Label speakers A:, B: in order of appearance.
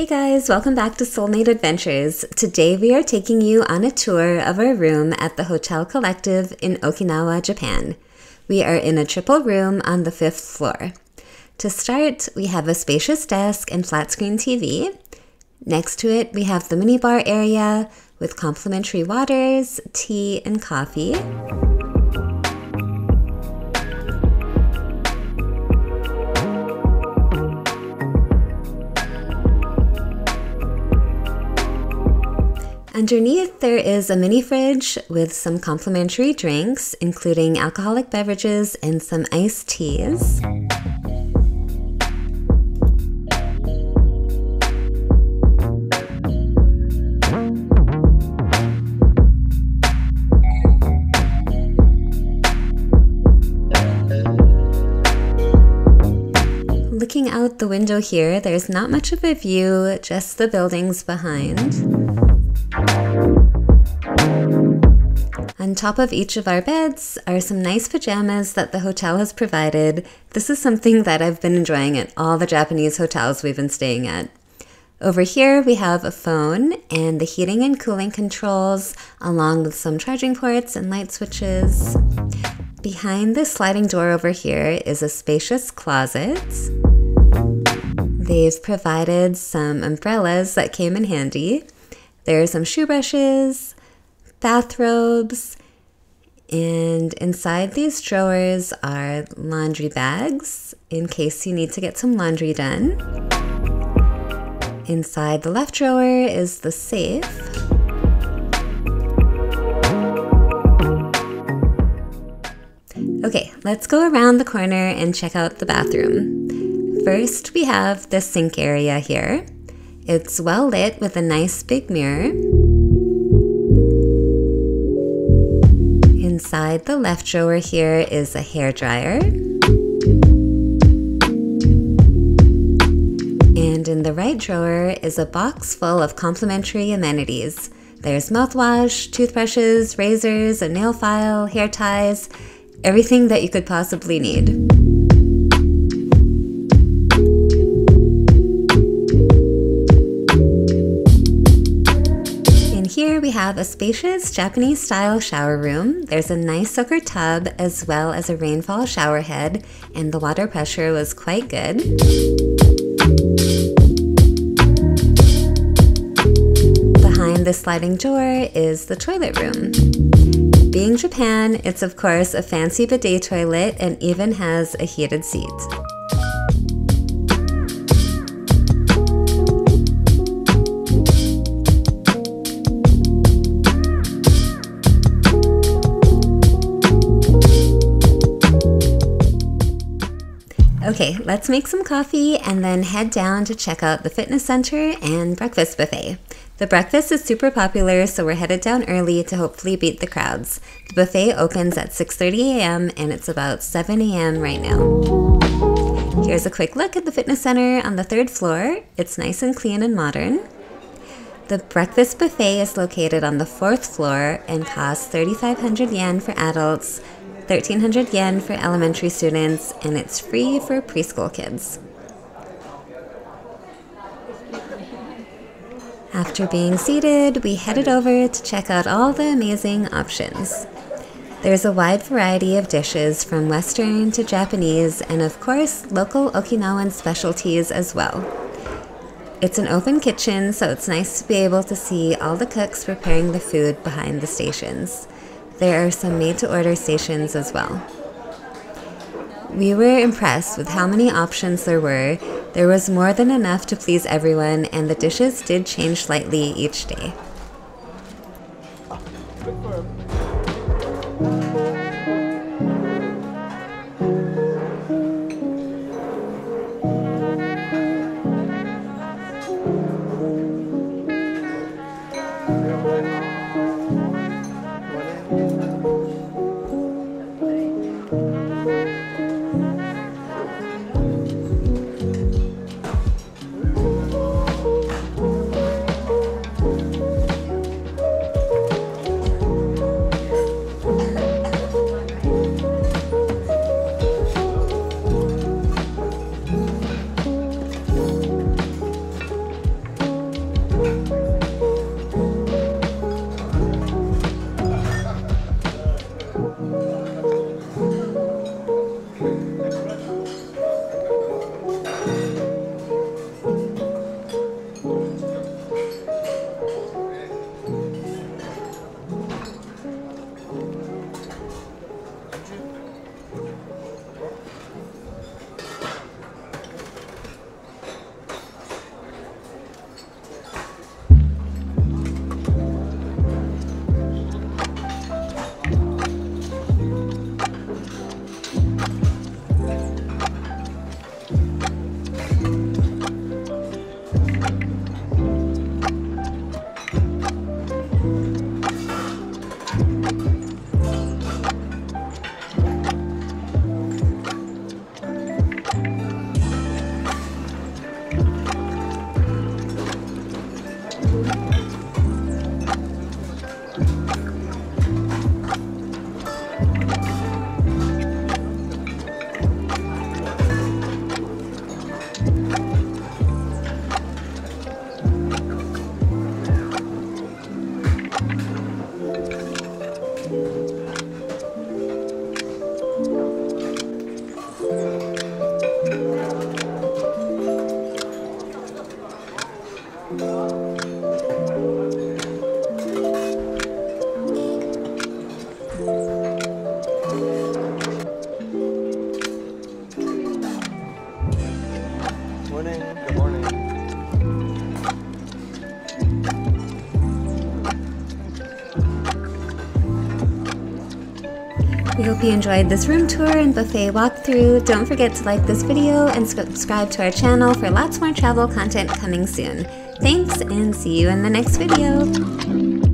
A: Hey guys, welcome back to Soulmate Adventures. Today we are taking you on a tour of our room at the Hotel Collective in Okinawa, Japan. We are in a triple room on the 5th floor. To start, we have a spacious desk and flat screen TV. Next to it, we have the minibar area with complimentary waters, tea, and coffee. Underneath, there is a mini fridge with some complimentary drinks, including alcoholic beverages and some iced teas. Looking out the window here, there's not much of a view, just the buildings behind. On top of each of our beds are some nice pajamas that the hotel has provided. This is something that I've been enjoying at all the Japanese hotels we've been staying at. Over here we have a phone and the heating and cooling controls, along with some charging ports and light switches. Behind this sliding door over here is a spacious closet. They've provided some umbrellas that came in handy. There are some shoe brushes, bathrobes, and inside these drawers are laundry bags in case you need to get some laundry done. Inside the left drawer is the safe. Okay, let's go around the corner and check out the bathroom. First, we have the sink area here. It's well lit with a nice big mirror. Inside the left drawer here is a hairdryer. And in the right drawer is a box full of complimentary amenities. There's mouthwash, toothbrushes, razors, a nail file, hair ties, everything that you could possibly need. Here we have a spacious Japanese-style shower room. There's a nice soaker tub as well as a rainfall shower head, and the water pressure was quite good. Behind the sliding door is the toilet room. Being Japan, it's of course a fancy bidet toilet and even has a heated seat. Okay, let's make some coffee and then head down to check out the fitness center and breakfast buffet. The breakfast is super popular, so we're headed down early to hopefully beat the crowds. The buffet opens at 6:30 a.m. and it's about 7 a.m. right now. Here's a quick look at the fitness center on the 3rd floor. It's nice and clean and modern. The breakfast buffet is located on the 4th floor and costs 3,500 yen for adults, 1,300 yen for elementary students, and it's free for preschool kids. After being seated, we headed over to check out all the amazing options. There's a wide variety of dishes from Western to Japanese, and of course, local Okinawan specialties as well. It's an open kitchen, so it's nice to be able to see all the cooks preparing the food behind the stations. There are some made-to-order stations as well. We were impressed with how many options there were. There was more than enough to please everyone, and the dishes did change slightly each day. hope you enjoyed this room tour and buffet walkthrough. Don't forget to like this video and subscribe to our channel for lots more travel content coming soon. Thanks, and see you in the next video.